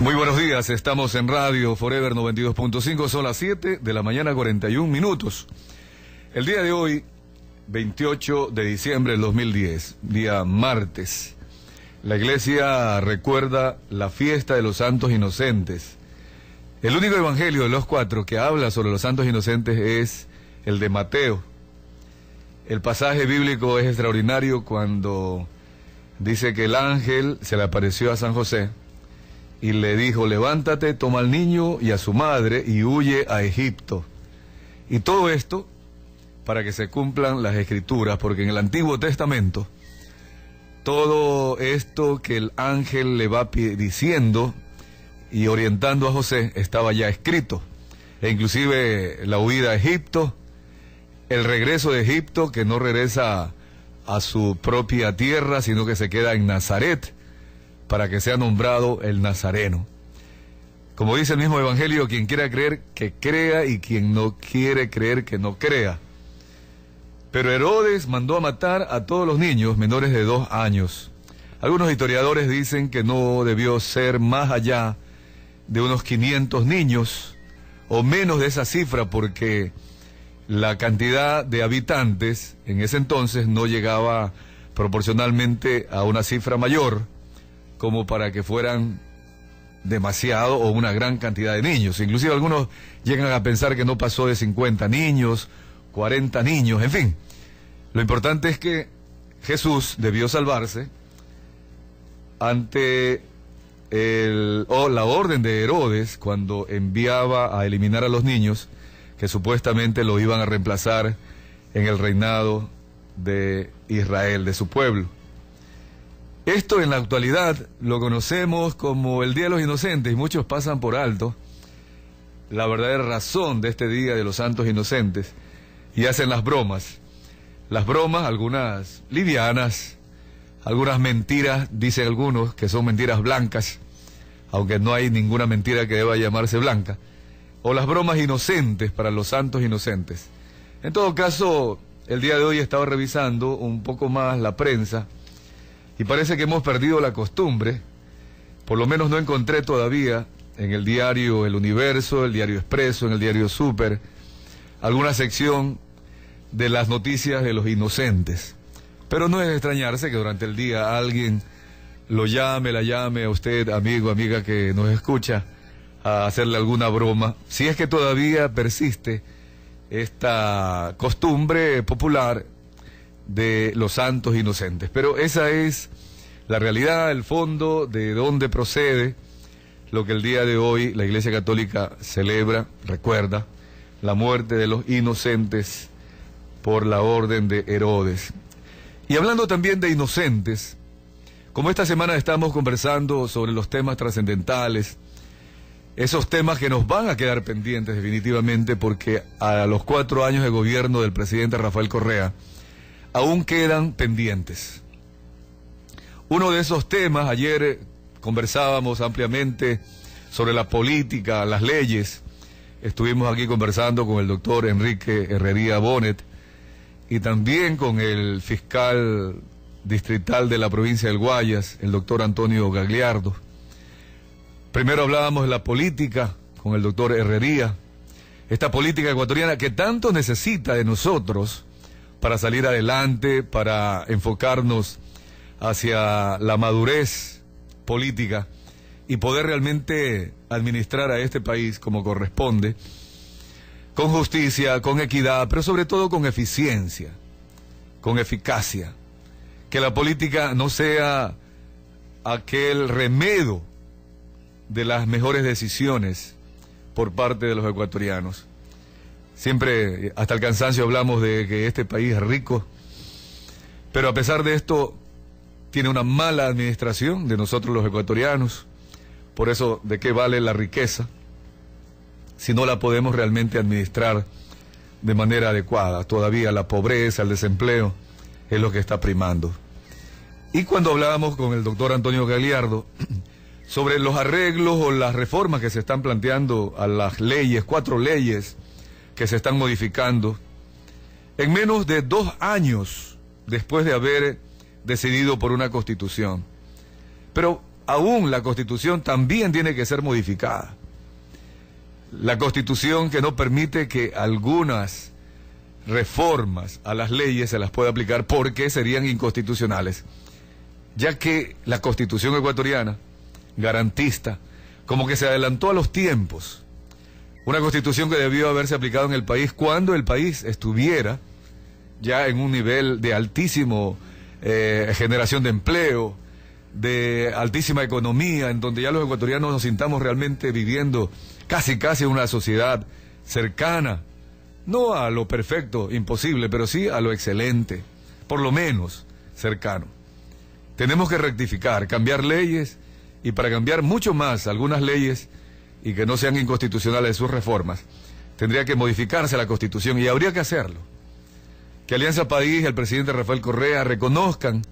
Muy buenos días, estamos en Radio Forever 92.5, son las 7 de la mañana 41 minutos. El día de hoy, 28 de diciembre del 2010, día martes, la iglesia recuerda la fiesta de los santos inocentes. El único evangelio de los 4 que habla sobre los santos inocentes es el de Mateo. El pasaje bíblico es extraordinario cuando dice que el ángel se le apareció a San José y le dijo: levántate, toma al niño y a su madre y huye a Egipto. Y todo esto para que se cumplan las escrituras, porque en el Antiguo Testamento todo esto que el ángel le va diciendo y orientando a José estaba ya escrito, e inclusive la huida a Egipto, el regreso de Egipto, que no regresa a su propia tierra, sino que se queda en Nazaret, para que sea nombrado el Nazareno. Como dice el mismo Evangelio, quien quiera creer, que crea, y quien no quiere creer, que no crea. Pero Herodes mandó a matar a todos los niños menores de 2 años. Algunos historiadores dicen que no debió ser más allá de unos 500 niños, o menos de esa cifra, porque la cantidad de habitantes en ese entonces no llegaba proporcionalmente a una cifra mayor, como para que fueran demasiado o una gran cantidad de niños. Inclusive algunos llegan a pensar que no pasó de 50 niños, 40 niños, en fin. Lo importante es que Jesús debió salvarse ante la orden de Herodes, cuando enviaba a eliminar a los niños que supuestamente lo iban a reemplazar en el reinado de Israel, de su pueblo. Esto en la actualidad lo conocemos como el Día de los Inocentes, y muchos pasan por alto la verdadera razón de este Día de los Santos Inocentes y hacen las bromas. Las bromas, algunas livianas, algunas mentiras, dicen algunos que son mentiras blancas, aunque no hay ninguna mentira que deba llamarse blanca, o las bromas inocentes para los santos inocentes. En todo caso, el día de hoy he estado revisando un poco más la prensa, y parece que hemos perdido la costumbre. Por lo menos no encontré todavía en el diario El Universo, el diario Expreso, en el diario Súper, alguna sección de las noticias de los inocentes. Pero no es de extrañarse que durante el día alguien lo llame, la llame a usted, amigo, amiga que nos escucha, a hacerle alguna broma, si es que todavía persiste esta costumbre popular de los santos inocentes. Pero esa es la realidad, el fondo de dónde procede lo que el día de hoy la Iglesia Católica celebra, recuerda la muerte de los inocentes por la orden de Herodes. Y hablando también de inocentes, como esta semana estamos conversando sobre los temas trascendentales, esos temas que nos van a quedar pendientes definitivamente, porque a los 4 años de gobierno del presidente Rafael Correa aún quedan pendientes. Uno de esos temas, ayer conversábamos ampliamente sobre la política, las leyes. Estuvimos aquí conversando con el doctor Enrique Herrería Bonet y también con el fiscal distrital de la provincia del Guayas, el doctor Antonio Gagliardo. Primero hablábamos de la política con el doctor Herrería, esta política ecuatoriana que tanto necesita de nosotros para salir adelante, para enfocarnos hacia la madurez política y poder realmente administrar a este país como corresponde, con justicia, con equidad, pero sobre todo con eficiencia, con eficacia. Que la política no sea aquel remedio de las mejores decisiones por parte de los ecuatorianos. Siempre, hasta el cansancio, hablamos de que este país es rico, pero a pesar de esto tiene una mala administración de nosotros los ecuatorianos. Por eso, ¿de qué vale la riqueza si no la podemos realmente administrar de manera adecuada? Todavía la pobreza, el desempleo es lo que está primando. Y cuando hablábamos con el doctor Antonio Gagliardo sobre los arreglos o las reformas que se están planteando a las leyes, 4 leyes que se están modificando, en menos de 2 años después de haber decidido por una constitución. Pero aún la Constitución también tiene que ser modificada. La Constitución que no permite que algunas reformas a las leyes se las pueda aplicar porque serían inconstitucionales, ya que la Constitución ecuatoriana, garantista, como que se adelantó a los tiempos. Una Constitución que debió haberse aplicado en el país cuando el país estuviera ya en un nivel de altísimo generación de empleo, de altísima economía, en donde ya los ecuatorianos nos sintamos realmente viviendo casi una sociedad cercana, no a lo perfecto, imposible, pero sí a lo excelente, por lo menos cercano. Tenemos que rectificar, cambiar leyes, y para cambiar mucho más algunas leyes y que no sean inconstitucionales sus reformas, tendría que modificarse la Constitución, y habría que hacerlo. Que Alianza País y el presidente Rafael Correa reconozcan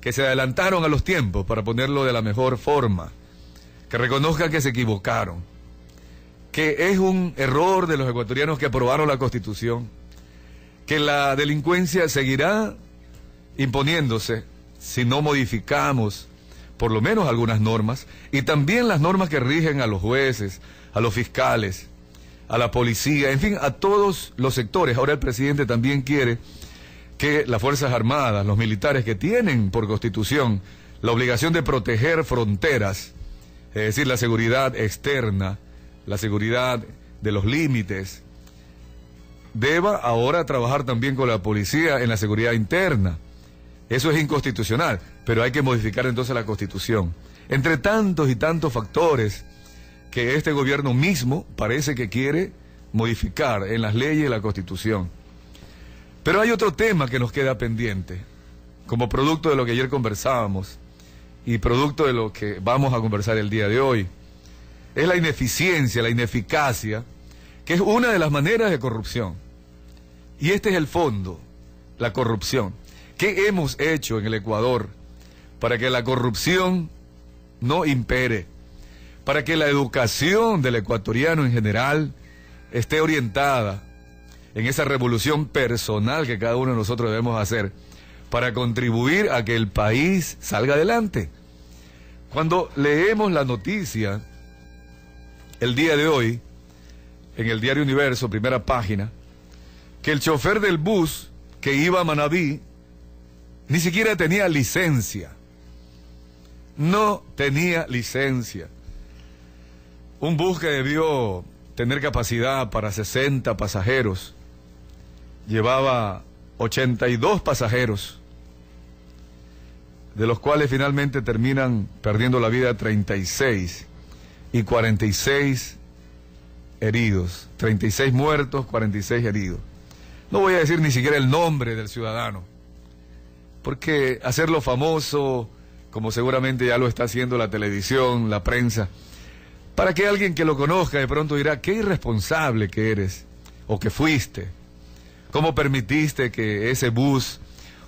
que se adelantaron a los tiempos, para ponerlo de la mejor forma, que reconozcan que se equivocaron, que es un error de los ecuatorianos que aprobaron la Constitución, que la delincuencia seguirá imponiéndose si no modificamos por lo menos algunas normas, y también las normas que rigen a los jueces, a los fiscales, a la policía, en fin, a todos los sectores. Ahora el presidente también quiere que las Fuerzas Armadas, los militares que tienen por Constitución la obligación de proteger fronteras, es decir, la seguridad externa, la seguridad de los límites, deba ahora trabajar también con la policía en la seguridad interna. Eso es inconstitucional, pero hay que modificar entonces la Constitución. Entre tantos y tantos factores que este gobierno mismo parece que quiere modificar en las leyes de la Constitución. Pero hay otro tema que nos queda pendiente, como producto de lo que ayer conversábamos y producto de lo que vamos a conversar el día de hoy. Es la ineficiencia, la ineficacia, que es una de las maneras de corrupción. Y este es el fondo, la corrupción. ¿Qué hemos hecho en el Ecuador para que la corrupción no impere? Para que la educación del ecuatoriano en general esté orientada en esa revolución personal que cada uno de nosotros debemos hacer para contribuir a que el país salga adelante. Cuando leemos la noticia el día de hoy, en el diario Universo, primera página, que el chofer del bus que iba a Manabí ni siquiera tenía licencia. No tenía licencia. Un bus que debió tener capacidad para 60 pasajeros, llevaba 82 pasajeros, de los cuales finalmente terminan perdiendo la vida 36 y 46 heridos. 36 muertos, 46 heridos. No voy a decir ni siquiera el nombre del ciudadano, porque hacerlo famoso, como seguramente ya lo está haciendo la televisión, la prensa, para que alguien que lo conozca de pronto dirá, qué irresponsable que eres, o que fuiste. ¿Cómo permitiste que ese bus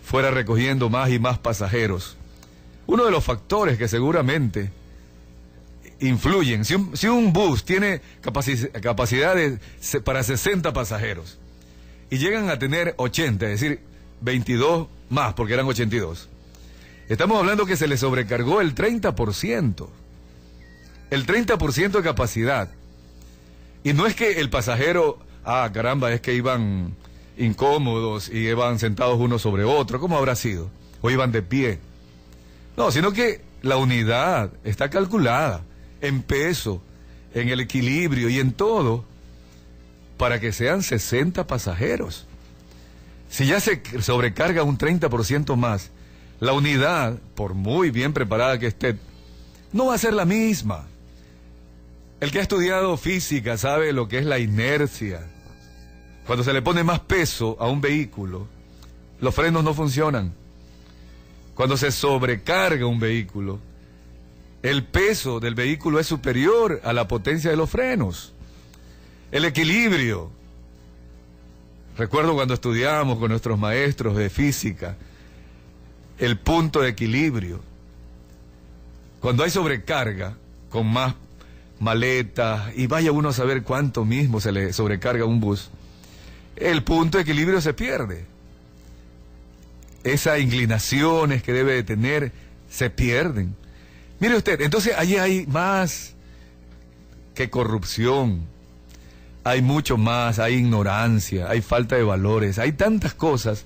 fuera recogiendo más y más pasajeros? Uno de los factores que seguramente influyen, si un bus tiene capacidad para 60 pasajeros y llegan a tener 80, es decir, 22 más, porque eran 82, estamos hablando que se le sobrecargó el 30%. El 30% de capacidad. Y no es que el pasajero, caramba, es que iban incómodos y iban sentados uno sobre otro, ¿cómo habrá sido? O iban de pie. No, sino que la unidad está calculada en peso, en el equilibrio y en todo, para que sean 60 pasajeros. Si ya se sobrecarga un 30% más, la unidad, por muy bien preparada que esté, no va a ser la misma. El que ha estudiado física sabe lo que es la inercia. Cuando se le pone más peso a un vehículo, los frenos no funcionan. Cuando se sobrecarga un vehículo, el peso del vehículo es superior a la potencia de los frenos. El equilibrio. Recuerdo cuando estudiábamos con nuestros maestros de física, el punto de equilibrio. Cuando hay sobrecarga, con más maletas, y vaya uno a saber cuánto mismo se le sobrecarga a un bus, el punto de equilibrio se pierde. Esas inclinaciones que debe de tener se pierden. Mire usted, entonces allí hay más que corrupción, hay mucho más, hay ignorancia, hay falta de valores, hay tantas cosas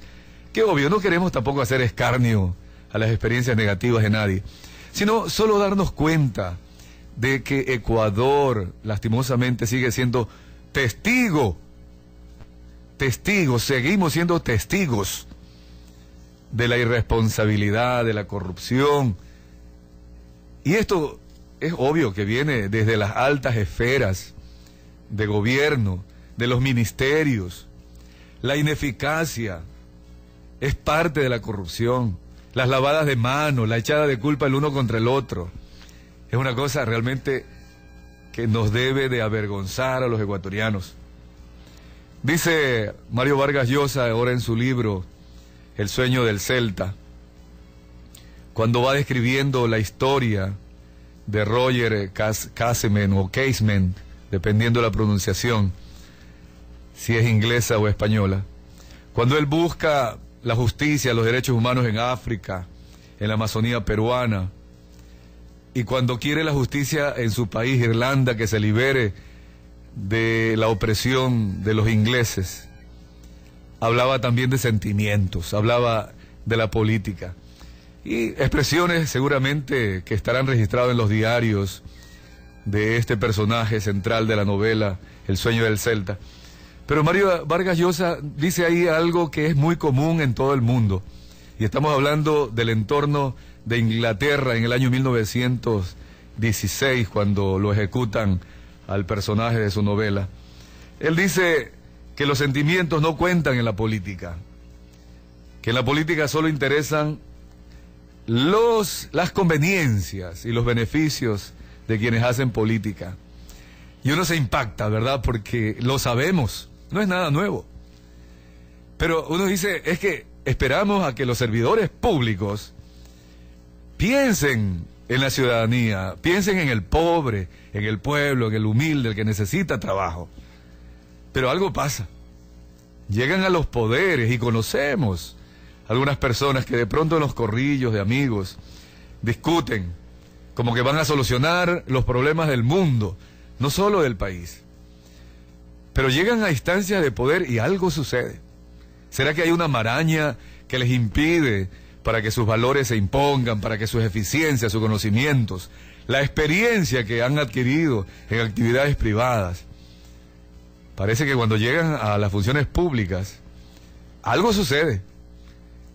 que obvio no queremos tampoco hacer escarnio a las experiencias negativas de nadie, sino solo darnos cuenta de que Ecuador lastimosamente sigue siendo testigos, seguimos siendo testigos de la irresponsabilidad, de la corrupción. Y esto es obvio que viene desde las altas esferas de gobierno, de los ministerios. La ineficacia es parte de la corrupción. Las lavadas de manos, la echada de culpa el uno contra el otro. Es una cosa realmente que nos debe de avergonzar a los ecuatorianos. Dice Mario Vargas Llosa ahora en su libro El sueño del Celta, cuando va describiendo la historia de Roger Casement o Casement, dependiendo de la pronunciación, si es inglesa o española, cuando él busca la justicia, los derechos humanos en África, en la Amazonía peruana, y cuando quiere la justicia en su país, Irlanda, que se libere de la opresión de los ingleses, hablaba también de sentimientos, hablaba de la política. Y expresiones seguramente que estarán registradas en los diarios de este personaje central de la novela, El sueño del Celta. Pero Mario Vargas Llosa dice ahí algo que es muy común en todo el mundo. Y estamos hablando del entorno de Inglaterra en el año 1916, cuando lo ejecutan al personaje de su novela. Él dice que los sentimientos no cuentan en la política, que en la política solo interesan las conveniencias y los beneficios de quienes hacen política. Y uno se impacta, ¿verdad? Porque lo sabemos, no es nada nuevo. Pero uno dice, es que esperamos a que los servidores públicos piensen en la ciudadanía, piensen en el pobre, en el pueblo, en el humilde, el que necesita trabajo. Pero algo pasa. Llegan a los poderes y conocemos algunas personas que de pronto en los corrillos de amigos discuten como que van a solucionar los problemas del mundo, no solo del país. Pero llegan a instancias de poder y algo sucede. ¿Será que hay una maraña que les impide para que sus valores se impongan, para que sus eficiencias, sus conocimientos, la experiencia que han adquirido en actividades privadas? Parece que cuando llegan a las funciones públicas, algo sucede.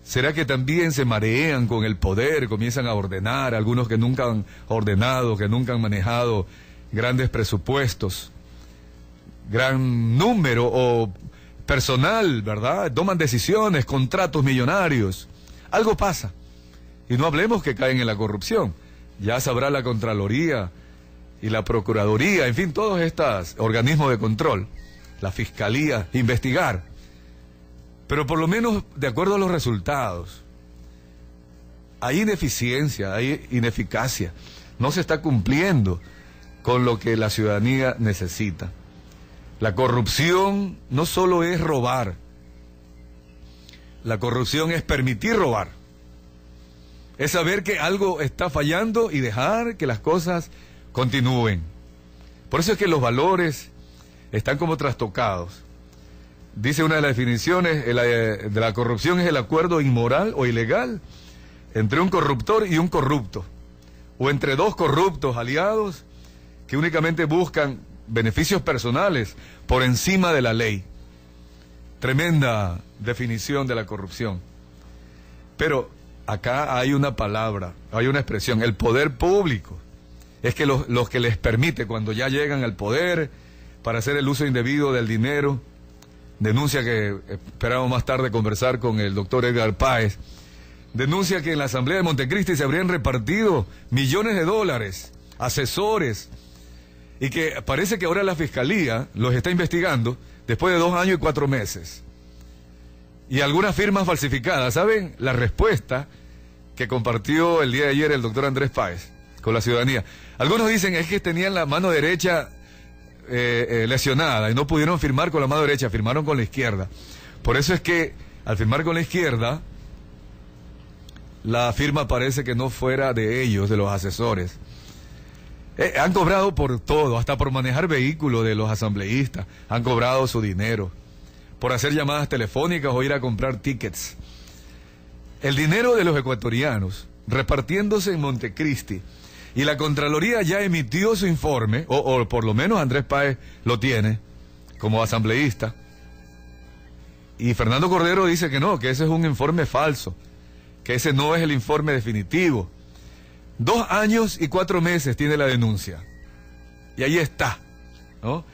¿Será que también se marean con el poder, comienzan a ordenar, algunos que nunca han ordenado, que nunca han manejado grandes presupuestos, gran número o personal, ¿verdad? Toman decisiones, contratos millonarios. Algo pasa. Y no hablemos que caen en la corrupción. Ya sabrá la Contraloría y la Procuraduría, en fin, todos estos organismos de control, la Fiscalía, investigar. Pero por lo menos, de acuerdo a los resultados, hay ineficiencia, hay ineficacia. No se está cumpliendo con lo que la ciudadanía necesita. La corrupción no solo es robar, la corrupción es permitir robar. Es saber que algo está fallando y dejar que las cosas continúen. Por eso es que los valores están como trastocados. Dice una de las definiciones de la corrupción es el acuerdo inmoral o ilegal entre un corruptor y un corrupto, o entre dos corruptos aliados que únicamente buscan beneficios personales por encima de la ley. Tremenda definición de la corrupción. Pero acá hay una palabra, hay una expresión, el poder público. Es que los que les permite, cuando ya llegan al poder, para hacer el uso indebido del dinero, denuncia que, esperamos más tarde conversar con el doctor Edgar Páez, denuncia que en la Asamblea de Montecristi se habrían repartido millones de dólares, asesores, y que parece que ahora la Fiscalía los está investigando después de 2 años y 4 meses. Y algunas firmas falsificadas. ¿Saben la respuesta que compartió el día de ayer el doctor Andrés Páez con la ciudadanía? Algunos dicen es que tenían la mano derecha lesionada y no pudieron firmar con la mano derecha, firmaron con la izquierda. Por eso es que al firmar con la izquierda la firma parece que no fuera de ellos, de los asesores. Han cobrado por todo, hasta por manejar vehículos de los asambleístas. Han cobrado su dinero por hacer llamadas telefónicas o ir a comprar tickets. El dinero de los ecuatorianos repartiéndose en Montecristi, y la Contraloría ya emitió su informe, o por lo menos Andrés Páez lo tiene como asambleísta, y Fernando Cordero dice que no, que ese es un informe falso, que ese no es el informe definitivo. 2 años y 4 meses tiene la denuncia, y ahí está, ¿no?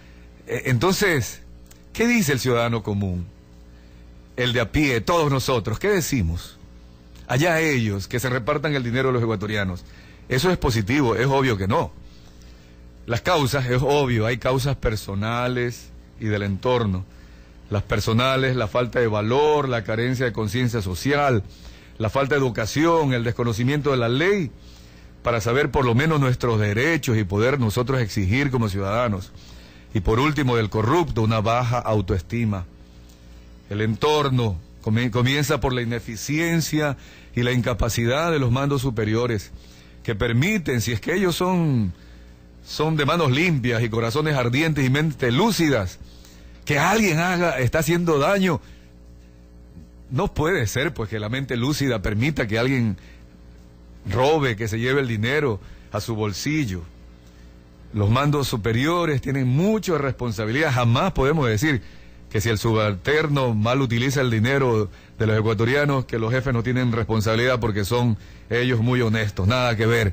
Entonces, ¿qué dice el ciudadano común? El de a pie, todos nosotros, ¿qué decimos? Allá ellos, que se repartan el dinero de los ecuatorianos. ¿Eso es positivo? Es obvio que no. Las causas, es obvio, hay causas personales y del entorno. Las personales, la falta de valor, la carencia de conciencia social, la falta de educación, el desconocimiento de la ley, para saber por lo menos nuestros derechos y poder nosotros exigir como ciudadanos. Y por último, del corrupto, una baja autoestima. El entorno comienza por la ineficiencia y la incapacidad de los mandos superiores, que permiten, si es que ellos son de manos limpias y corazones ardientes y mentes lúcidas, que alguien está haciendo daño. No puede ser pues que la mente lúcida permita que alguien robe, que se lleve el dinero a su bolsillo. Los mandos superiores tienen mucha responsabilidad. Jamás podemos decir que si el subalterno mal utiliza el dinero de los ecuatorianos, que los jefes no tienen responsabilidad porque son ellos muy honestos. Nada que ver.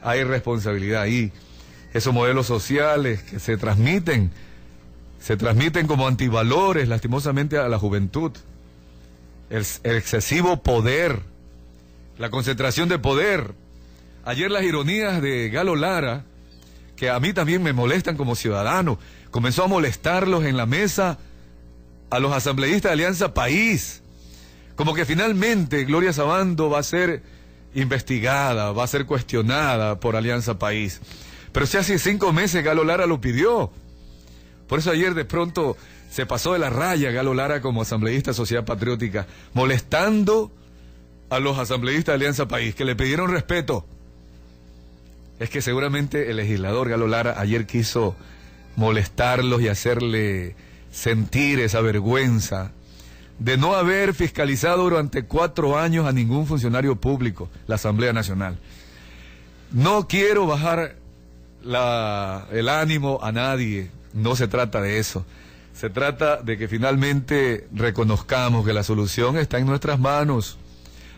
Hay responsabilidad ahí. Esos modelos sociales que se transmiten como antivalores, lastimosamente, a la juventud. El excesivo poder, la concentración de poder. Ayer las ironías de Galo Lara, que a mí también me molestan como ciudadano, comenzó a molestarlos en la mesa a los asambleístas de Alianza País, como que finalmente Gloria Sabando va a ser investigada, va a ser cuestionada por Alianza País. Pero si hace 5 meses Galo Lara lo pidió. Por eso ayer de pronto se pasó de la raya Galo Lara como asambleísta de Sociedad Patriótica, molestando a los asambleístas de Alianza País, que le pidieron respeto. Es que seguramente el legislador Galo Lara ayer quiso molestarlos y hacerle sentir esa vergüenza de no haber fiscalizado durante 4 años a ningún funcionario público, la Asamblea Nacional. No quiero bajar el ánimo a nadie, no se trata de eso. Se trata de que finalmente reconozcamos que la solución está en nuestras manos.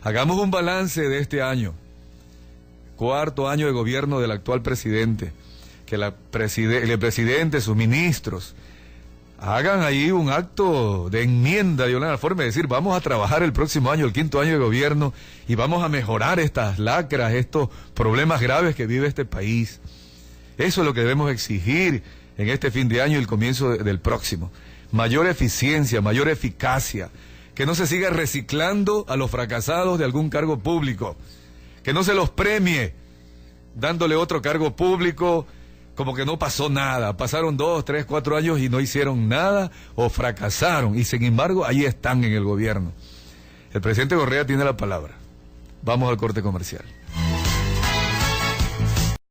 Hagamos un balance de este año, 4º año de gobierno del actual presidente, que el presidente, sus ministros, hagan ahí un acto de enmienda de una forma de decir, vamos a trabajar el próximo año, el 5º año de gobierno, y vamos a mejorar estas lacras, estos problemas graves que vive este país. Eso es lo que debemos exigir en este fin de año y el comienzo del próximo. Mayor eficiencia, mayor eficacia, que no se siga reciclando a los fracasados de algún cargo público, que no se los premie dándole otro cargo público como que no pasó nada. Pasaron 2, 3, 4 años y no hicieron nada o fracasaron, y sin embargo ahí están en el gobierno. El presidente Correa tiene la palabra. Vamos al corte comercial.